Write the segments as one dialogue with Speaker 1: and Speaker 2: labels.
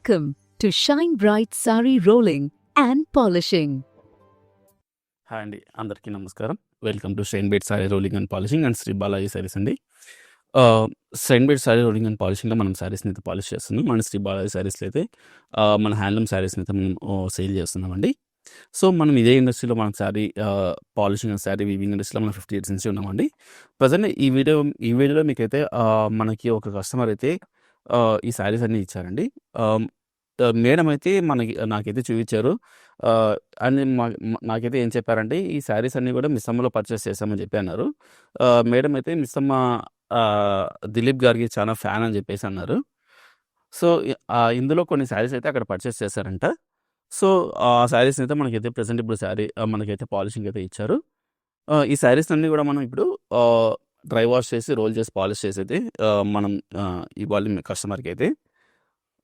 Speaker 1: Welcome to Shine Bright Sari Rolling and Polishing.
Speaker 2: Hi అండి, అందరికీ నమస్కారం. Welcome to shine bait sari rolling and polishing and Shri Balaji saris అండి. Shine bait sari rolling and పాలిషింగ్లో మనం సారీస్ని అయితే పాలిష్ చేస్తున్నాం. మన శ్రీ బాలాజీ సారీస్లో అయితే మన హ్యాండ్లూమ్ సారీస్ని అయితే మనం సేల్ చేస్తున్నామండి. సో మనం ఇదే ఇండస్ట్రీలో మన sari polishing and sari weaving ఇండస్ట్రీలో మనం 50 years నుంచి ఉన్నామండి. ప్రజెంట్ ఈ వీడియోలో మీకైతే మనకి ఒక కస్టమర్ అయితే ఈ శారీస్ అన్నీ ఇచ్చారండి. మేడం అయితే నాకైతే చూపించారు. అండ్ నాకైతే ఏం చెప్పారంటే, ఈ శారీస్ అన్నీ కూడా మిస్సమ్మలో పర్చేస్ చేశామని చెప్పి అన్నారు. మేడం అయితే మిస్సమ్మ దిలీప్ గారికి చాలా ఫ్యాన్ అని చెప్పేసి అన్నారు. సో ఇందులో కొన్ని శారీస్ అయితే అక్కడ పర్చేస్ చేశారంట. సో ఆ శారీస్ అయితే మనకైతే ప్రెసెంట్ ఇప్పుడు శారీ మనకైతే పాలిషింగ్ అయితే ఇచ్చారు. ఈ శారీస్ అన్నీ కూడా మనం ఇప్పుడు డ్రై వాష్ చేసి రోల్ చేసి పాలిష్ చేసి అయితే మనం ఇవ్వాలి కస్టమర్కి అయితే.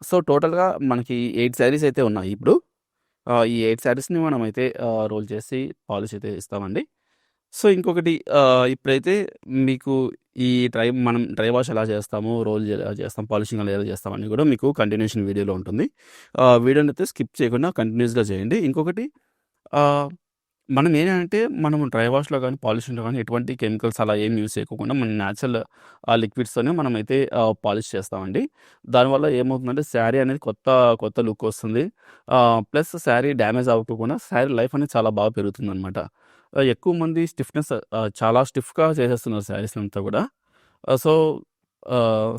Speaker 2: సో టోటల్గా మనకి 8 శారీస్ అయితే ఉన్నాయి ఇప్పుడు. ఈ 8 శారీస్ని మనం అయితే రోల్ చేసి పాలిష్ అయితే ఇస్తామండి. సో ఇంకొకటి, ఇప్పుడైతే మీకు మనం డ్రై వాష్ ఎలా చేస్తాము, రోల్ ఎలా చేస్తాం, పాలిషింగ్ ఎలా చేస్తామని కూడా మీకు కంటిన్యూషన్ వీడియోలో ఉంటుంది. వీడియోని అయితే స్కిప్ చేయకుండా కంటిన్యూస్గా చేయండి. ఇంకొకటి, మనం ఏంటంటే మనం డ్రై వాష్లో కానీ పాలిషింగ్లో కానీ ఎటువంటి కెమికల్స్ అలా ఏం యూజ్ చేయకుండా మన న్యాచురల్ లిక్విడ్స్తోనే మనం అయితే పాలిష్ చేస్తామండి. దానివల్ల ఏమవుతుందంటే శారీ అనేది కొత్త లుక్ వస్తుంది. ప్లస్ శారీ డ్యామేజ్ అవ్వకుండా శారీ లైఫ్ అనేది చాలా బాగా పెరుగుతుంది అనమాట. ఎక్కువ మంది స్టిఫ్నెస్ చాలా స్టిఫ్గా చేసేస్తున్నారు శారీస్ అంతా కూడా.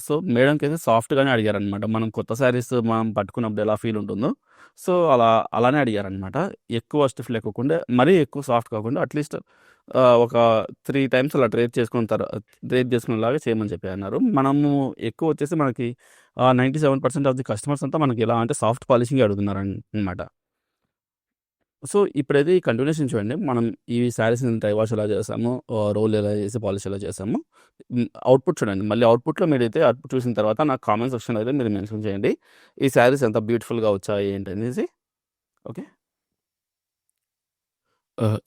Speaker 2: సో మేడంకి అయితే సాఫ్ట్గానే అడిగారనమాట. మనం కొత్త శారీస్ మనం పట్టుకున్నప్పుడు ఎలా ఫీల్ ఉంటుందో, సో అలానే అడిగారనమాట. ఎక్కువ స్టిఫ్ లేకోకుండా, మరీ ఎక్కువ సాఫ్ట్ కాకుండా అట్లీస్ట్ ఒక 3 times అలా డ్రేప్ చేసుకునేలాగా చేయమని చెప్పి అన్నారు. మనము ఎక్కువ వచ్చేసి మనకి 97% ఆఫ్ ది కస్టమర్స్ అంతా మనకి ఎలా అంటే సాఫ్ట్ పాలిషింగ్ అడుగుతున్నారు అనమాట. సో ఇప్పుడైతే ఈ కంటిన్యూషన్ చూడండి. మనం ఈ శారీస్ని డ్రై వాష్ ఎలా చేసాము, రోల్ ఎలా చేసి పాలిష్ ఎలా చేసాము, అవుట్పుట్ చూడండి. మళ్ళీ అవుట్పుట్లో మీరైతే అవుట్పుట్ చూసిన తర్వాత నాకు కామెంట్ సెక్షన్లో అయితే మీరు మెన్షన్ చేయండి ఈ శారీస్ ఎంత బ్యూటిఫుల్గా వచ్చాయి ఏంటి అనేసి. ఓకే,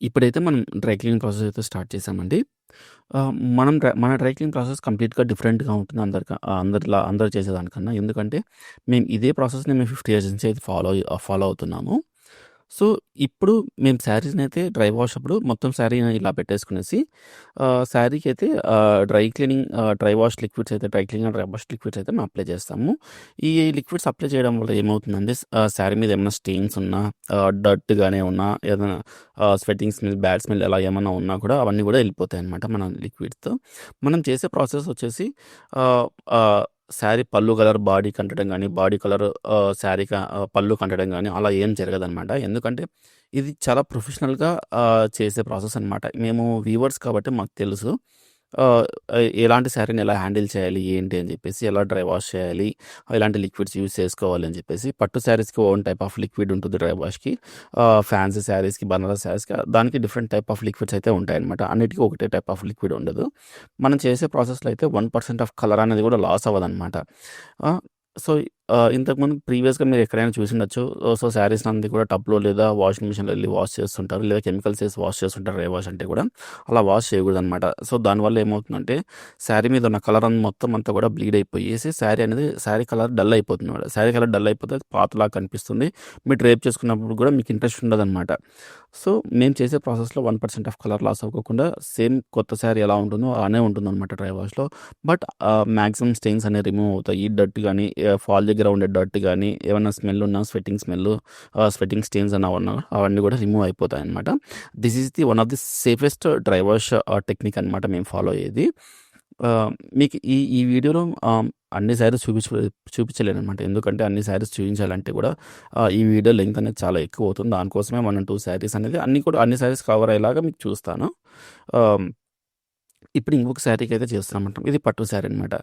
Speaker 2: ఇప్పుడైతే మనం డ్రై క్లీనింగ్ ప్రాసెస్ అయితే స్టార్ట్ చేసామండి. మన డ్రై క్లీనింగ్ ప్రాసెస్ కంప్లీట్గా డిఫరెంట్గా ఉంటుంది అందరు చేసేదానికన్నా. ఎందుకంటే మేము ఇదే ప్రాసెస్ని మేము 50 years నుంచి అయితే ఫాలో అవుతున్నాము. సో ఇప్పుడు మేము శారీస్ని అయితే డ్రై వాష్ అప్పుడు మొత్తం శారీని ఇలా పెట్టేసుకునేసి శారీకి అయితే డ్రై వాష్ లిక్విడ్స్ అయితే మేము అప్లై చేస్తాము. ఈ లిక్విడ్స్ అప్లై చేయడం వల్ల ఏమవుతుందంటే శారీ మీద ఏమైనా స్టెయిన్స్ ఉన్నా, డర్ట్గానే ఉన్నా, ఏదైనా స్వెట్టింగ్ స్మెల్, బ్యాడ్ స్మెల్ ఎలా ఏమైనా ఉన్నా కూడా అవన్నీ కూడా వెళ్ళిపోతాయి అనమాట మన లిక్విడ్స్తో. మనం చేసే ప్రాసెస్ వచ్చేసి శారీ పళ్ళు కలర్ బాడీ కంటడం కానీ, బాడీ కలర్ శారీ పళ్ళు కంటడం కానీ అలా ఏం జరగదనమాట. ఎందుకంటే ఇది చాలా ప్రొఫెషనల్గా చేసే ప్రాసెస్ అనమాట. మేము వీవర్స్ కాబట్టి మాకు తెలుసు ఎలాంటి శారీని ఎలా హ్యాండిల్ చేయాలి ఏంటి అని చెప్పేసి, ఎలా డ్రై వాష్ చేయాలి, ఎలాంటి లిక్విడ్స్ యూజ్ చేసుకోవాలి అని చెప్పేసి. పట్టు శారీస్కి ఓన్ టైప్ ఆఫ్ లిక్విడ్ ఉంటుంది డ్రై వాష్కి, ఫ్యాన్సీ శారీస్కి, బనారస్ శారీస్కి దానికి డిఫరెంట్ టైప్ ఆఫ్ లిక్విడ్స్ అయితే ఉంటాయన్నమాట. అన్నిటికీ ఒకటే టైప్ ఆఫ్ లిక్విడ్ ఉండదు. మనం చేసే ప్రాసెస్లో అయితే 1% ఆఫ్ కలర్ అనేది కూడా లాస్ అవ్వదన్నమాట. సో ఇంతకుముందు ప్రీవియస్గా మీరు ఎక్కడైనా చూసిండొచ్చు. సో శారీస్ అన్నీ కూడా టబ్లో లేదా వాషింగ్ మిషన్లో వెళ్ళి వాష్ చేస్తుంటారు, లేదా కెమికల్స్ వేసి వాష్ చేస్తుంటారు. డ్రై వాష్ అంటే కూడా అలా వాష్ చేయకూడదు అనమాట. సో దానివల్ల ఏమవుతుందంటే శారీ మీద ఉన్న కలర్ మొత్తం అంతా కూడా బ్లీడ్ అయిపోయేసి శారీ కలర్ డల్ అయిపోతుంది అనమాట. శారీ కలర్ డల్ అయిపోతే పాతలాగా కనిపిస్తుంది. మీరు డ్రేప్ చేసుకున్నప్పుడు కూడా మీకు ఇంట్రెస్ట్ ఉండదు అనమాట. సో మేము చేసే ప్రాసెస్లో 1% ఆఫ్ కలర్ లాస్ అవ్వకుండా సేమ్ కొత్త శారీ ఎలా ఉంటుందో అలానే ఉంటుంది అనమాట డ్రై వాష్లో. బట్ మ్యాక్సిమం స్టెయిన్స్ అనేవి రిమూవ్ అవుతాయి. డర్ట్ కానీ, ఫాల్ దగ్గర ఉండే డర్ట్ కానీ, ఏమైనా స్మెల్ ఉన్నా, స్వెట్టింగ్ స్టెయిన్స్ అన్న ఉన్నా అవన్నీ కూడా రిమూవ్ అయిపోతాయి అనమాట. This is the one of the safest dry wash technique అనమాట మేము ఫాలో అయ్యేది. మీకు ఈ వీడియోలో అన్ని శారీస్ చూపించలేను అనమాట. ఎందుకంటే అన్ని శారీస్ చూపించాలంటే కూడా ఈ వీడియో లెంగ్త్ అనేది చాలా ఎక్కువ అవుతుంది. దానికోసమే మనం 2 శారీస్ అనేది అన్ని శారీస్ కవర్ అయ్యేలాగా మీకు చూస్తాను. ఇప్పుడు ఇంకొక శారీకి అయితే చేస్తున్నామంటాం. ఇది పట్టు శారీ అనమాట.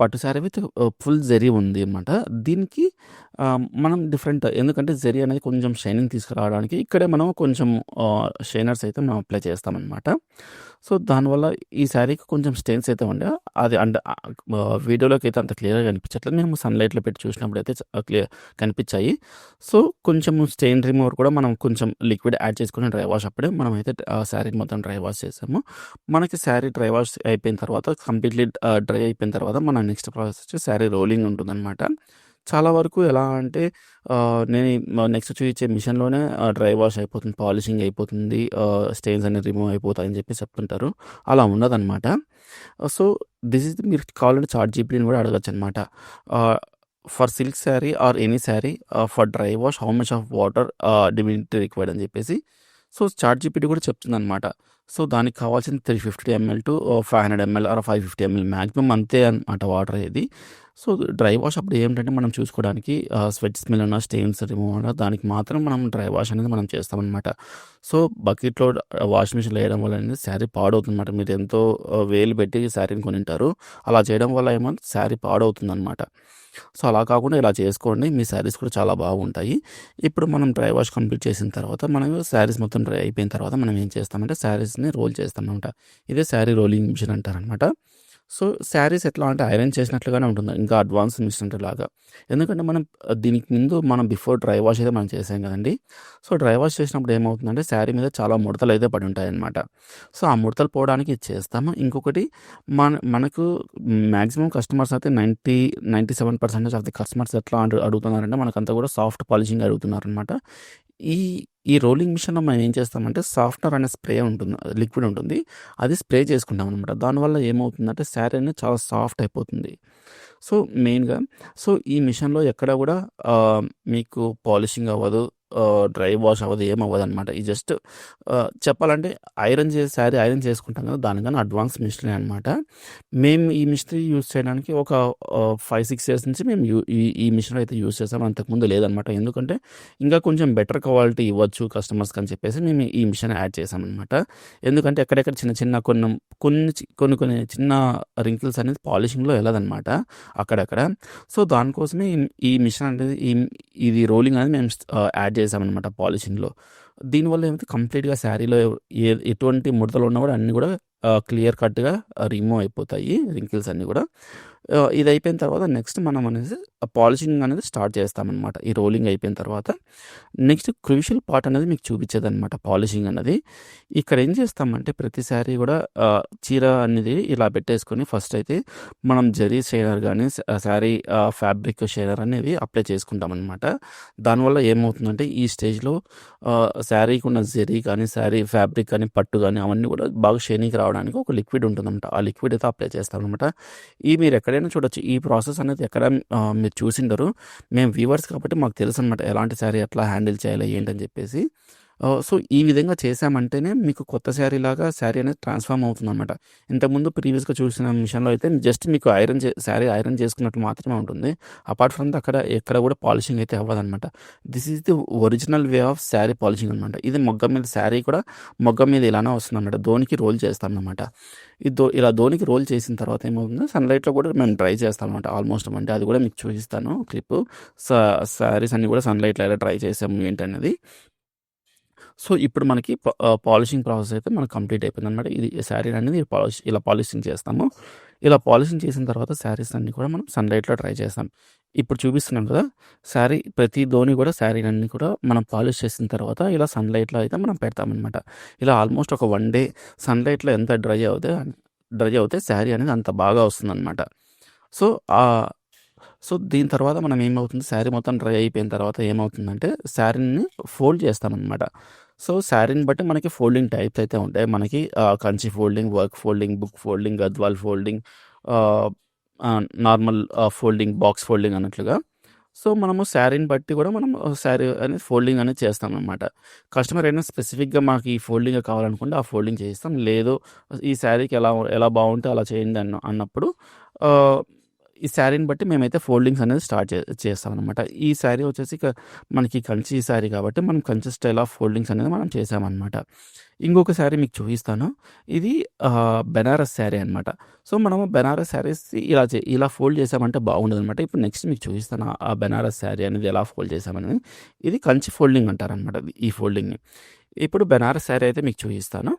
Speaker 2: పట్టు శారీ విత్ ఫుల్ జరీ ఉంది అనమాట. దీనికి మనం డిఫరెంట్, ఎందుకంటే జరీ అనేది కొంచెం షైనింగ్ తీసుకురావడానికి ఇక్కడే మనం కొంచెం షైనర్స్ అయితే మనం అప్లై చేస్తామన్నమాట. సో దానివల్ల ఈ శారీకి కొంచెం స్టెయిన్స్ అయితే ఉండే, అది అంటే వీడియోలోకి అయితే అంత క్లియర్గా కనిపించట్లేదు. మేము సన్లైట్లో పెట్టి చూసినప్పుడు అయితే క్లియర్ కనిపించాయి. సో కొంచెం స్టెయిన్ రిమూవర్ కూడా మనం కొంచెం లిక్విడ్ యాడ్ చేసుకుని డ్రై వాష్ అప్పుడే మనం అయితే శారీ మొత్తం డ్రై వాష్ చేసాము. మనకి శారీ డ్రై వాష్ అయిపోయిన తర్వాత కంప్లీట్లీ డ్రై అయిపోయిన తర్వాత మన నెక్స్ట్ ప్రాసెస్ వచ్చి శారీ రోలింగ్ ఉంటుందన్నమాట. చాలా వరకు ఎలా అంటే నేను నెక్స్ట్ చూయించే మిషన్‌లోనే డ్రై వాష్ అయిపోతుంది, పాలిషింగ్ అయిపోతుంది, స్టెయిన్స్ అన్నీ రిమూవ్ అయిపోతాయని చెప్పి చెప్తుంటారు. అలా ఉండదనమాట. సో, దిస్ ఈస్ మీరు కావాలంటే చాట్‌జీపీటీని కూడా అడగొచ్చనమాట. ఆహ్, for silk sari or any sari for dry wash how much of water divinity required అని చెప్పేసి. సో, చాట్‌జీపీటీ కూడా చెప్తుందనమాట. సో, దానికి కావాల్సింది 350 ML to 500 ML are 550 ML maximum అంతే అనమాట వాటర్ అయ్యేది. సో, డ్రై వాష్ అప్పుడు ఏంటంటే మనం చూసుకోవడానికి స్వెట్ స్మెల్ అన్నా, స్టెయిన్స్ రిమూవ్ అన్నా దానికి మాత్రం మనం డ్రై వాష్ అనేది మనం చేస్తామనమాట. సో, బకెట్‌లో వాషింగ్ మిషన్‌లో వేయడం వల్ల అనేది శారీ పాడవుతుందన్నమాట. మీరు ఎంతో వేలు పెట్టి శారీని కొనుంటారు. అలా చేయడం వల్ల ఏమో శారీ పాడవుతుందనమాట. సో, అలా కాకుండా ఇలా చేసుకోండి. మీ శారీస్ కూడా చాలా బాగుంటాయి. ఇప్పుడు మనం డ్రై వాష్ కంప్లీట్ చేసిన తర్వాత మనం శారీస్ మొత్తం డ్రై అయిపోయిన తర్వాత మనం ఏం చేస్తామంటే శారీస్‌ని రోల్ చేస్తామనమాట. ఇదే శారీ రోలింగ్ మిషన్ అంటారనమాట. సో, శారీస్ ఎట్లా అంటే ఐరన్ చేసినట్లుగానే ఉంటుంది. ఇంకా అడ్వాన్స్ మిషన్ లాగా. ఎందుకంటే దీనికి ముందు మనం బిఫోర్ డ్రై వాష్ అయితే మనం చేసాం కదండీ! సో, డ్రై వాష్ చేసినప్పుడు ఏమవుతుందంటే శారీ మీద చాలా ముడతలైతే పడి ఉంటాయన్నమాట. సో, ఆ ముడతలు పోవడానికి ఇది చేస్తాము. ఇంకొకటి మనకు మాక్సిమం కస్టమర్స్ అయితే 97% ఆఫ్ ది కస్టమర్స్ ఎట్లా అడుగుతున్నారంటే మనకంతా కూడా సాఫ్ట్ పాలిషింగ్ అడుగుతున్నారనమాట. ఈ ఈ రోలింగ్ మిషన్‌లో మనం ఏం చేస్తామంటే సాఫ్ట్‌నర్ అనే స్ప్రే ఉంటుంది. లిక్విడ్ ఉంటుంది. అది స్ప్రే చేసుకుంటామనమాట. దానివల్ల ఏమవుతుందంటే శారీ అనేది చాలా సాఫ్ట్ అయిపోతుంది. సో, మెయిన్‌గా ఈ మిషన్‌లో ఎక్కడ కూడా మీకు పాలిషింగ్ అవ్వదు. డ్రై వాష్ అవ్వదు. ఏమవ్వదనమాట. ఇది జస్ట్ చెప్పాలంటే శారీ ఐరన్ చేసుకుంటాం కదా! దానికన్నా అడ్వాన్స్ మిషనే అనమాట. మేము ఈ మిషన్ యూజ్ చేయడానికి ఒక 5, 6 ఇయర్స్ నుంచి మేము ఈ మిషన్ అయితే యూజ్ చేసాం. అంతకుముందు లేదనమాట. ఎందుకంటే ఇంకా కొంచెం బెటర్ క్వాలిటీ ఇవ్వచ్చు కస్టమర్స్‌కి అని చెప్పేసి మేము ఈ మిషన్ యాడ్ చేసామనమాట. ఎందుకంటే ఎక్కడెక్కడ చిన్న చిన్న కొన్ని చిన్న రింకిల్స్ అనేది పాలిషింగ్‌లో ఎళ్ళదనమాట అక్కడక్కడ. సో, దానికోసమే ఈ మిషన్ అనేది ఇది రోలింగ్ అనేది మేము యాడ్ చేసామనమాట పాలిషింగ్‌లో. దీనివల్ల ఏమైతే కంప్లీట్‌గా శారీలో ఎటువంటి ముడతలు ఉన్నా కూడా అన్నీ కూడా క్లియర్ కట్‌గా రిమూవ్ అయిపోతాయి రింకిల్స్ అన్నీ కూడా. ఇది అయిపోయిన తర్వాత నెక్స్ట్ మనం అనేది పాలిషింగ్ అనేది స్టార్ట్ చేస్తామనమాట. ఈ రోలింగ్ అయిపోయిన తర్వాత నెక్స్ట్ క్రూషియల్ పార్ట్ అనేది మీకు చూపించేదనమాట పాలిషింగ్ అన్నది. ఇక్కడ ఏం చేస్తామంటే ప్రతి శారీ కూడా చీర అనేది ఇలా పెట్టేసుకొని ఫస్ట్ అయితే మనం జరీ షైనర్ గానీ, శారీ ఫ్యాబ్రిక్ షైనర్ అనేవి అప్లై చేసుకుంటామనమాట. దానివల్ల ఏమవుతుందంటే ఈ స్టేజ్‌లో శారీకి ఉన్న జరీ కానీ, శారీ ఫ్యాబ్రిక్ కానీ, పట్టు కానీ అవన్నీ కూడా బాగా షైనింగ్‌గా రావడానికి ఒక లిక్విడ్ ఉంటుందన్నమాట. ఆ లిక్విడ్ అయితే అప్లై చేస్తామనమాట. మీరు ఎక్కడైనా చూడొచ్చు. ఈ ప్రాసెస్ అనేది ఎక్కడ మీరు చూసిండరు. మేము వ్యూవర్స్ కాబట్టి మాకు తెలుసనమాట. ఎలాంటి శారీ ఎట్లా హ్యాండిల్ చేయాలి ఏంటని చెప్పేసి. సో, ఈ విధంగా చేశామంటేనే మీకు కొత్త శారీ అనేది ట్రాన్స్‌ఫార్మ్ అవుతుందనమాట. ఇంతకుముందు ప్రీవియస్‌గా చూసిన మిషన్‌లో అయితే జస్ట్ మీకు శారీ ఐరన్ చేసుకున్నట్టు మాత్రమే ఉంటుంది. అపార్ట్ ఫ్రమ్ అక్కడ ఎక్కడ కూడా పాలిషింగ్ అయితే అవ్వదనమాట. This is the original way of sari polishing అనమాట. ఇది మొగ్గం మీద శారీ కూడా మొగ్గం మీద ఇలానే వస్తుందనమాట. దోనికి రోల్ చేస్తామనమాట. ఇలా దోనికి రోల్ చేసిన తర్వాత ఏమవుతుంది సన్‌లైట్‌లో కూడా మేము డ్రై చేస్తామనమాట ఆల్మోస్ట్. అంటే అది కూడా మీకు చూపిస్తాను క్లిప్పు. శారీస్ అన్నీ కూడా సన్‌లైట్‌లో ఎలా డ్రై చేసాము ఏంటనేది. సో, ఇప్పుడు మనకి పాలిషింగ్ ప్రాసెస్ అయితే మనకు కంప్లీట్ అయిపోయిందనమాట. ఇది శారీ అనేది ఇలా పాలిషింగ్ చేస్తాము. ఇలా పాలిషింగ్ చేసిన తర్వాత శారీస్ అన్నీ కూడా మనం సన్‌లైట్‌లో డ్రై చేస్తాం. ఇప్పుడు చూపిస్తున్నాం కదా! ప్రతి దోని కూడా శారీలన్నీ కూడా మనం పాలిష్ చేసిన తర్వాత ఇలా సన్‌లైట్‌లో అయితే మనం పెడతామనమాట. ఇలా ఆల్మోస్ట్ ఒక 1 డే సన్‌లైట్‌లో ఎంత డ్రై అవుతే శారీ అనేది అంత బాగా వస్తుందనమాట. సో, దీని తర్వాత మనం ఏమవుతుంది శారీ మొత్తం డ్రై అయిపోయిన తర్వాత ఏమవుతుందంటే శారీని ఫోల్డ్ చేస్తామనమాట. సో, శారీని బట్టి మనకి ఫోల్డింగ్ టైప్స్ అయితే ఉంటాయి. మనకి Kanchi folding, work folding, book folding, Gadwal folding, ఆహ్, నార్మల్ ఫోల్డింగ్, బాక్స్ ఫోల్డింగ్ అన్నట్లుగా. సో, మనము శారీని బట్టి కూడా మనం శారీ అనేది ఫోల్డింగ్ అనేది చేస్తామనమాట. కస్టమర్ అయినా స్పెసిఫిక్‌గా మాకు ఈ ఫోల్డింగే కావాలనుకుంటే ఆ ఫోల్డింగ్ చేయిస్తాం. లేదు ఈ శారీకి ఎలా బాగుంటే అలా చేయండి అన్నప్పుడు ఆహ్, ఈ శారీని బట్టి మేమైతే ఫోల్డింగ్స్ అనేది స్టార్ట్ చేస్తామనమాట. ఈ శారీ వచ్చేసి మనకి కంచి శారీ కాబట్టి మనం కంచి స్టైల్ ఆఫ్ ఫోల్డింగ్స్ అనేది మనం చేసామనమాట. ఇంకొక శారీ మీకు చూపిస్తాను. ఇది బెనారస్ శారీ అనమాట. సో, మనము బెనారస్ శారీస్ ఇలా ఫోల్డ్ చేసామంటే బాగుండదనమాట. ఇప్పుడు నెక్స్ట్ మీకు చూపిస్తాను ఆ బెనారస్ శారీ అనేది ఎలా ఫోల్డ్ చేసామనేది. ఇది కంచి ఫోల్డింగ్ అంటారనమాట ఈ ఫోల్డింగ్‌ని. ఇప్పుడు బెనారస్ శారీ అయితే మీకు చూపిస్తాను.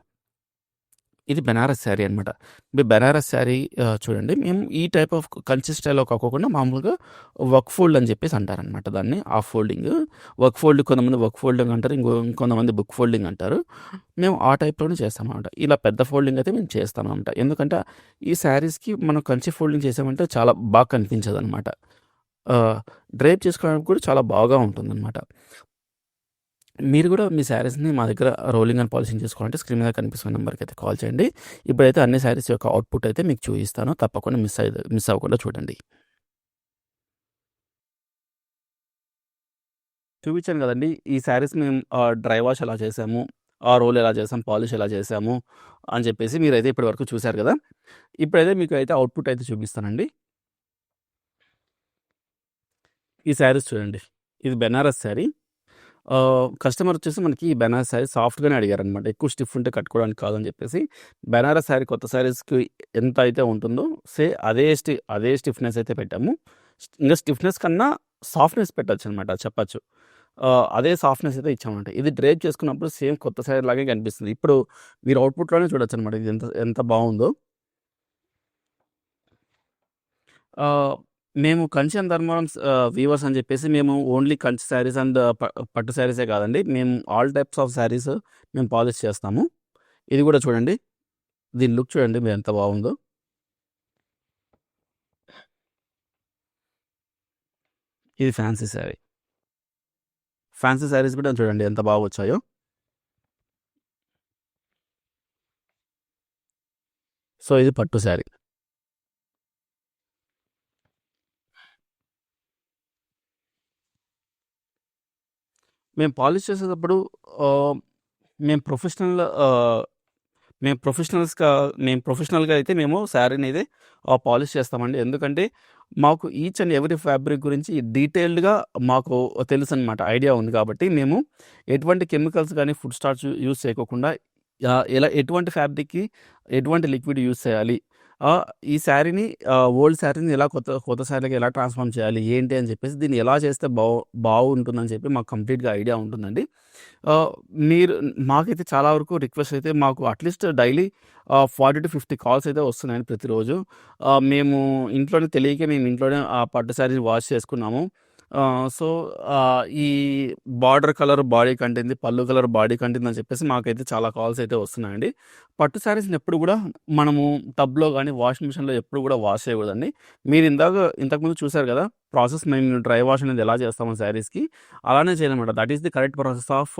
Speaker 2: ఇది బెనారస్ శారీ అనమాట. బెనారస్ శారీ చూడండి మేము ఈ టైప్ ఆఫ్ కంచి స్టైల్‌లో కాకోకుండా మామూలుగా వర్క్ ఫోల్డ్ అని చెప్పేసి అంటారనమాట దాన్ని. ఆ ఫోల్డింగ్. కొంతమంది వర్క్ ఫోల్డింగ్ అంటారు. ఇంకొంతమంది బుక్ ఫోల్డింగ్ అంటారు. మేము ఆ టైప్‌లోనే చేస్తామనమాట. ఇలా పెద్ద ఫోల్డింగ్ అయితే మేము చేస్తామనమాట. ఎందుకంటే ఈ శారీస్‌కి మనం కంచి ఫోల్డింగ్ చేసామంటే చాలా బాగా కనిపించదనమాట. డ్రైప్ చేసుకోవడానికి కూడా చాలా బాగా ఉంటుందనమాట. మీరు కూడా మీ శారీస్‌ని మా దగ్గర రోలింగ్ అండ్ పాలిషింగ్ చేసుకోవాలంటే స్క్రీన్ మీద కనిపిస్తున్న నంబర్‌కి అయితే కాల్ చేయండి. ఇప్పుడైతే అన్ని శారీస్ యొక్క అవుట్‌పుట్ అయితే మీకు చూయిస్తాను. తప్పకుండా మిస్ అవ్వకుండా చూడండి. చూపించాను కదండీ! ఈ శారీస్ మేము డ్రై వాష్ ఎలా చేసాము, రోల్ ఎలా చేసాం, పాలిష్ ఎలా చేసాము అని చెప్పేసి మీరైతే ఇప్పటి వరకు చూసారు కదా! ఇప్పుడైతే మీకు అయితే అవుట్‌పుట్ అయితే చూపిస్తానండి. ఈ శారీస్ చూడండి. ఇది బెనారస్ శారీ. కస్టమర్ వచ్చేసి మనకి ఈ బెనారస్ శారీ సాఫ్ట్‌గానే అడిగారనమాట. ఎక్కువ స్టిఫ్ ఉంటే కట్టుకోవడానికి కాదని చెప్పేసి. బెనారస్ శారీ కొత్త శారీస్‌కి ఎంత అయితే ఉంటుందో అదే స్టిఫ్‌నెస్ అయితే పెట్టాము. ఇంగా స్టిఫ్‌నెస్ కన్నా సాఫ్ట్‌నెస్ పెట్టొచ్చనమాట చెప్పచ్చు. అదే సాఫ్ట్‌నెస్ అయితే ఇచ్చామన్నమాట. ఇది డ్రేప్ చేసుకున్నప్పుడు సేమ్ కొత్త శారీ లాగే కనిపిస్తుంది. ఇప్పుడు మీరు అవుట్‌పుట్‌లోనే చూడొచ్చనమాట. ఇది ఎంత ఎంత బావుందో. ఆహ్, మేము కంచి అండ్ ధర్మవరం వీవర్స్ అని చెప్పేసి మేము ఓన్లీ కంచి శారీస్ అండ్ పట్టు శారీసే కాదండి. మేము ఆల్ టైప్స్ ఆఫ్ శారీస్ మేము పాలిష్ చేస్తాము. ఇది కూడా చూడండి. దీని లుక్ చూడండి మీరు ఎంత బాగుందో. ఇది ఫ్యాన్సీ శారీ. ఫ్యాన్సీ శారీస్ కూడా చూడండి ఎంత బాగా వచ్చాయో. సో, ఇది పట్టు శారీ. మేము పాలిష్ చేసేటప్పుడు ఆహ్, మేము ప్రొఫెషనల్ ఆహ్ మేము ప్రొఫెషనల్స్‌గా మేము ప్రొఫెషనల్‌గా అయితే మేము శారీనైతే పాలిష్ చేస్తామండి. ఎందుకంటే, మాకు ఈచ్ అండ్ ఎవ్రీ ఫ్యాబ్రిక్ గురించి డీటెయిల్డ్‌గా మాకు తెలుసనమాట. ఐడియా ఉంది కాబట్టి, మేము ఎటువంటి కెమికల్స్ గానీ, ఫుడ్ స్టార్చ్ యూజ్ చేయకోకుండా ఎటువంటి ఫ్యాబ్రిక్‌కి ఎటువంటి లిక్విడ్ యూజ్ చేయాలి. ఆహ్, ఈ శారీని ఓల్డ్ శారీని ఎలా కొత్త శారీకి ఎలా ట్రాన్స్‌ఫార్మ్ చేయాలి, ఏంటి అని చెప్పేసి దీన్ని ఎలా చేస్తే బాగుంటుందని చెప్పి మాకు కంప్లీట్‌గా ఐడియా ఉంటుందండి. ఆహ్, మీరు మాకైతే చాలా వరకు రిక్వెస్ట్ అయితే మాకు అట్‌లీస్ట్ డైలీ 40-50 కాల్స్ అయితే వస్తున్నాయండి ప్రతిరోజు. మేము మేము ఇంట్లోనే ఆ పట్టు శారీని వాష్ చేసుకున్నాము. సో, ఈ బార్డర్ కలర్ బాడీ కంటింది, పళ్ళు కలర్ బాడీ కంటిందని చెప్పేసి మాకైతే చాలా కాల్స్ అయితే వస్తున్నాయండి. పట్టు శారీస్‌ని ఎప్పుడు గూడా మనము టబ్‌లో గానీ, వాషింగ్ మిషన్‌లో ఎప్పుడు గూడా వాష్ చేయకూడదండి. మీరు ఇంతకుముందు చూసారు గదా! ప్రాసెస్ మేము డ్రై వాష్ అనేది ఎలా చేస్తామో శారీస్‌కి, అలానే చేయాలనమాట. That is the correct process of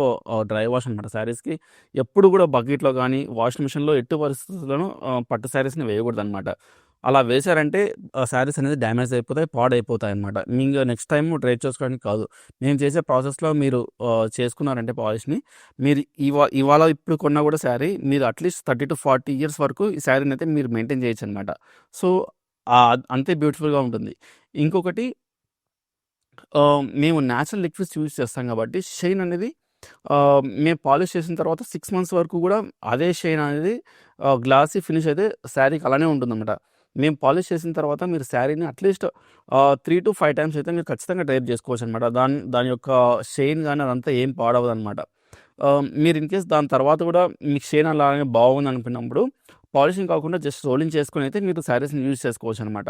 Speaker 2: dry wash అనమాట శారీస్‌కి. ఎప్పుడు గూడా బకెట్‌లో గానీ, వాషింగ్ మిషన్‌లో ఎట్టి పరిస్థితుల్లోనూ పట్టు శారీస్‌ని వేయకూడదనమాట. అలా వేశారంటే శారీస్ అనేది డ్యామేజ్ అయిపోతాయి, పాడైపోతాయనమాట. ఇంగ నెక్స్ట్ టైమ్ ట్రై చేసుకోవడానికి కాదు. మేము చేసే ప్రాసెస్‌లో మీరు చేసుకున్నారంటే పాలిష్‌ని, మీరు ఇవాళ ఇప్పుడు కొన్నా గూడా శారీ మీరు అట్‌లీస్ట్ 30-40 ఇయర్స్ వరకు ఈ శారీనైతే మీరు మెయింటైన్ చేయొచ్చనమాట. సో, అంతే బ్యూటిఫుల్‌గా ఉంటుంది. ఇంకొకటి మేము నేచురల్ లిక్విడ్స్ యూజ్ చేస్తాం కాబట్టి షైన్ అనేది మేము పాలిష్ చేసిన తర్వాత 6 మంత్స్ వరకు గూడా అదే షైన్ అనేది గ్లాసీ ఫినిష్ అయితే శారీకి అలానే ఉంటుందన్నమాట. మేము పాలిష్ చేసిన తర్వాత మీరు శారీని అట్‌లీస్ట్ 3-5 టైమ్స్ అయితే మీరు ఖచ్చితంగా డ్రైప్ చేసుకోవచ్చనమాట. దాని యొక్క షైన్ గాని అదంతా ఏం పాడవదనమాట. మీరు ఇన్‌కేస్ దాని తర్వాత గూడా మీకు షైన్ అలానే బాగుందనుకున్నప్పుడు పాలిషింగ్ కాకుండా జస్ట్ రోలింగ్ చేసుకొనైతే మీరు శారీస్‌ని యూజ్ చేసుకోవచ్చనమాట.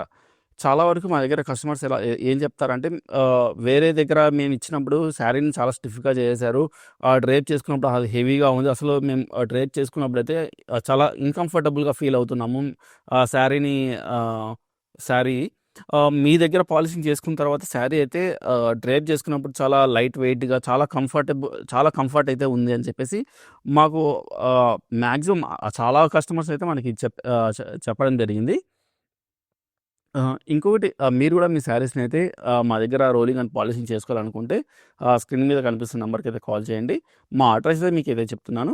Speaker 2: చాలా వరకు మా దగ్గర కస్టమర్స్ ఏం చెప్తారంటే వేరే దగ్గర మేమిచ్చినప్పుడు శారీని చాలా స్టిఫ్‌గా చేసేశారు. డ్రేప్ చేసుకున్నప్పుడు అది హెవీగా ఉంది. అసలు మేము డ్రేప్ చేసుకున్నప్పుడైతే చాలా ఇన్‌కంఫర్టబుల్‌గా ఫీల్ అవుతున్నాము. ఆ శారీని ఆహ్, శారీ మీ దగ్గర పాలిషింగ్ చేసుకున్న తర్వాత శారీ అయితే డ్రేప్ చేసుకున్నప్పుడు చాలా లైట్ వెయిట్‌గా చాలా కంఫర్ట్ అయితే ఉంది అని చెప్పేసి మాకు మాక్సిమం చాలా కస్టమర్స్ అయితే మనకి చెప్పడం జరిగింది. ఇంకొకటి మీరు గూడా మీ శారీస్‌నైతే మా దగ్గర రోలింగ్ అండ్ పాలిషింగ్ చేసుకోవాలనుకుంటే స్క్రీన్ మీద కనిపిస్తున్న నంబర్‌కైతే కాల్ చేయండి. మా అడ్రెస్ అయితే మీకైతే చెప్తున్నాను.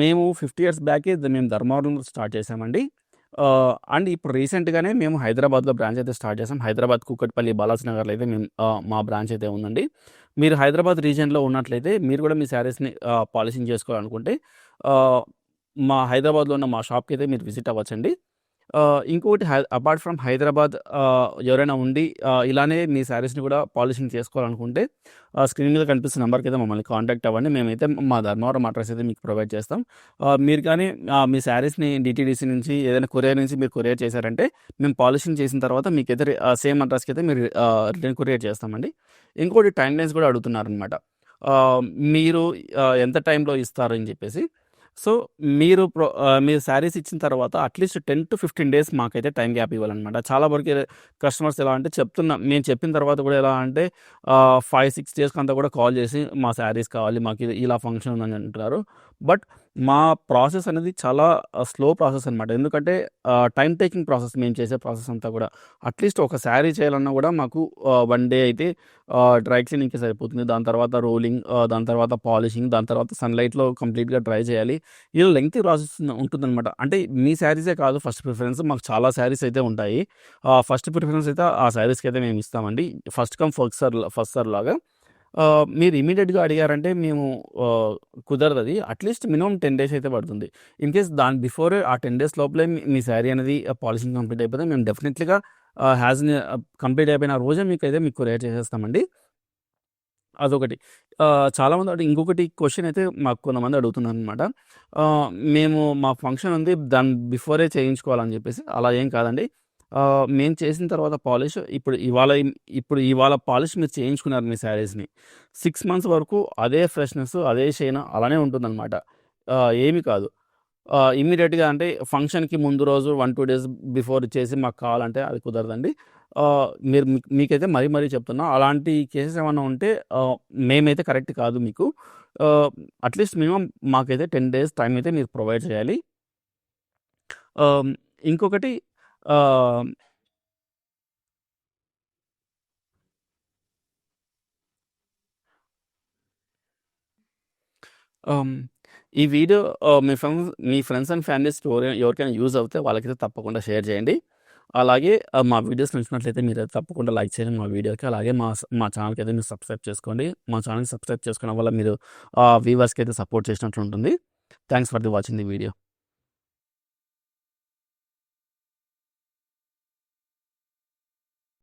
Speaker 2: మేము 50 ఇయర్స్ బ్యాకే మేము ధర్మవరంలో స్టార్ట్ చేశామండి. అండ్ ఇప్పుడు రీసెంట్‌గానే మేము హైదరాబాద్‌లో బ్రాంచ్ అయితే స్టార్ట్ చేసాం. హైదరాబాద్ కూకట్పల్లి, బాలాజీ నగర్‌లో అయితే మా బ్రాంచ్ అయితే ఉందండి. మీరు హైదరాబాద్ రీజియన్‌లో ఉన్నట్లయితే మీరు గూడా మీ శారీస్‌ని పాలిషింగ్ చేసుకోవాలనుకుంటే ఆహ్, హైదరాబాద్‌లో ఉన్న మా షాప్‌కైతే మీరు విజిట్ అవ్వచ్చండి. ఇంకొకటి అపార్ట్ ఫ్రమ్ హైదరాబాద్ ఎవరైనా ఉండి ఇలానే మీ శారీస్‌ని కూడా పాలిషింగ్ చేసుకోవాలనుకుంటే స్క్రీన్ మీద కనిపిస్తున్న నంబర్‌కైతే మమ్మల్ని కాంటాక్ట్ అవ్వండి. మేమైతే మా ధర్మవరం అడ్రెస్ అయితే మీకు ప్రొవైడ్ చేస్తాం. మీరు కానీ మీ శారీస్‌ని డీటీడీసీ నుంచి ఏదైనా కొరియర్ నుంచి మీరు కొరియర్ చేశారంటే మేము పాలిషింగ్ చేసిన తర్వాత మీకైతే సేమ్ అడ్రస్‌కైతే మీరు రిటర్న్ కొరియర్ చేస్తామండి. ఇంకోటి టైమ్ లైన్స్ కూడా అడుగుతున్నారనమాట. ఆహ్, మీరు ఎంత టైంలో ఇస్తారు అని చెప్పేసి. సో, మీరు శారీస్ ఇచ్చిన తర్వాత అట్‌లీస్ట్ 10-15 డేస్ మాకైతే టైం గ్యాప్ ఇవ్వాలనమాట. చాలా వరకు కస్టమర్స్ ఎలా అంటే మేము చెప్పిన తర్వాత కూడా ఎలా అంటే 5-6 డేస్‌కంతా కూడా కాల్ చేసి మా శారీస్ కావాలి. మాకు ఇలా ఫంక్షన్ ఉందని అంటున్నారు. బట్ మా ప్రాసెస్ అనేది చాలా స్లో ప్రాసెస్ అనమాట. ఎందుకంటే టైమ్ టేకింగ్ ప్రాసెస్ మేము చేసే ప్రాసెస్ అంతా కూడా. అట్‌లీస్ట్ ఒక శారీ చేయాలన్నా కూడా మాకు 1 డే అయితే డ్రై క్లీనింగ్‌కి సరిపోతుంది. దాని తర్వాత రోలింగ్, దాని తర్వాత పాలిషింగ్, దాని తర్వాత సన్‌లైట్‌లో కంప్లీట్‌గా డ్రై చేయాలి. ఇలా లెంగ్తీ ప్రాసెస్ ఉంటుందనమాట. అంటే మీ శారీసే కాదు ఫస్ట్ ప్రిఫరెన్స్, మాకు చాలా శారీస్ అయితే ఉంటాయి. ఫస్ట్ ప్రిఫరెన్స్ అయితే ఆ శారీస్‌కి అయితే మేము ఇస్తామండి. ఫస్ట్ కమ్ ఫస్ట్ సర్వ్ లాగా. మీరు ఇమ్మీడియేట్‌గా అడిగారంటే మేము కుదరదది. అట్‌లీస్ట్ మినిమమ్ 10 డేస్ అయితే పడుతుంది. ఇన్‌కేస్ దాని బిఫోరే ఆ 10 డేస్ లోపలే మీ శారీ అనేది పాలిషింగ్ కంప్లీట్ అయిపోతే మేము డెఫినెట్‌లీగా కంప్లీట్ అయిపోయిన రోజే మీకు కొరియర్ చేసేస్తామండి. అదొకటి. చాలామంది ఇంకొకటి క్వెషన్ అయితే మాకు కొంతమంది అడుగుతున్నారనమాట. మేము మా ఫంక్షన్ ఉంది. దాని బిఫోరే చేయించుకోవాలని చెప్పేసి. అలా ఏం కాదండి. మేము చేసిన తర్వాత పాలిష్ ఇప్పుడు ఇవాళ పాలిష్ మీరు చేయించుకున్నారు మీ శారీస్‌ని. 6 మంత్స్ వరకు అదే ఫ్రెష్‌నెస్, అదే షైన్ అలానే ఉంటుందనమాట. ఏమి కాదు. ఇమ్మీడియేట్‌గా అంటే ఫంక్షన్‌కి ముందు రోజు 1-2 డేస్ బిఫోర్ చేసి మాకు కావాలంటే అది కుదరదండి. మీకైతే మరీ చెప్తున్నా. అలాంటి కేసెస్ ఏమన్నా ఉంటే మేమైతే కరెక్ట్ కాదు మీకు. అట్‌లీస్ట్ మినిమమ్ మాకైతే 10 డేస్ టైమ్ అయితే మీరు ప్రొవైడ్ చేయాలి. ఆహ్, ఇంకొకటి ఆహ్, ఆహ్, ఈ video me friends and families ఎవరికైనా యూజ్ అవుతే వాళ్ళకైతే తప్పకుండా షేర్ చేయండి. అలాగే మా వీడియోస్ నచ్చినట్లయితే మీరైతే తప్పకుండా లైక్ చేయండి మా వీడియోకి. అలాగే మా ఛానల్‌కి అయితే మీరు సబ్స్క్రైబ్ చేసుకోండి. మా ఛానల్‌ని సబ్స్క్రైబ్ చేసుకోవడం వల్ల మీరు వ్యూవర్స్‌కి అయితే సపోర్ట్ చేసినట్లు ఉంటుంది. Thanks for watching the video.